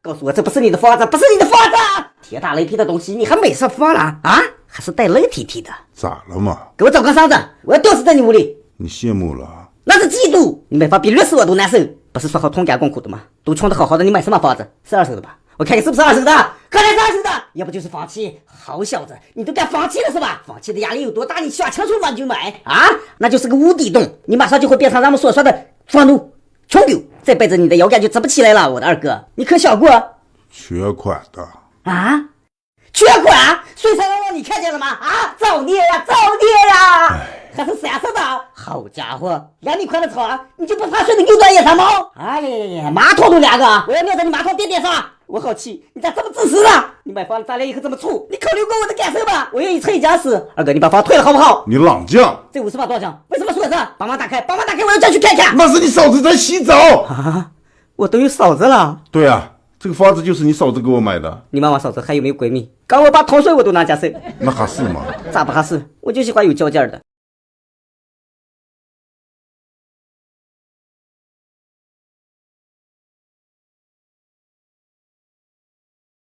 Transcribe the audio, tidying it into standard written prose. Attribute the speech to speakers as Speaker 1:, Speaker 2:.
Speaker 1: 告诉我，这不是你的房子，不是你的房子！铁打雷劈的东西，你还没说话了啊？还是带泪啼啼的？
Speaker 2: 咋了嘛？
Speaker 1: 给我找个嫂子，我要吊死在你屋里！
Speaker 2: 你羡慕了？
Speaker 1: 那是嫉妒！你没法比律师我都难受。不是说好同甘共苦的吗？都穷得好好的，你买什么房子？是二手的吧？我看看是不是二手的，可能是二手的，要不就是放弃。好小子，你都敢放弃了是吧？放弃的压力有多大？你想清楚了你就买啊！那就是个无底洞，你马上就会变成咱们所说的房奴、穷狗，这辈子你的腰杆就直不起来了，我的二哥，你可想过？
Speaker 2: 缺款的
Speaker 1: 啊？缺款？水彩让你看见了吗？啊，造孽呀，造孽呀！还是3色的，好家伙，2米宽的床，你就不怕睡得又短也长毛？哎呀，马桶都2个，我要尿在你马桶垫上。我好气，你咋这么自私呢？你买房咱俩以后这么处，你考虑过我的感受吗？我愿意成一家事。二哥，你把房退了好不好？
Speaker 2: 你朗将，
Speaker 1: 这50万多少钱？为什么锁着？帮忙打开，帮忙打开，我要进去看看。
Speaker 2: 那是你嫂子在洗澡
Speaker 1: 啊！我都有嫂子了。
Speaker 2: 对啊，这个房子就是你嫂子给我买的。
Speaker 1: 你妈妈嫂子还有没有闺蜜？刚我把桶水我都拿家手。
Speaker 2: 那还是吗？
Speaker 1: 咋不还是？我就喜欢有较劲的。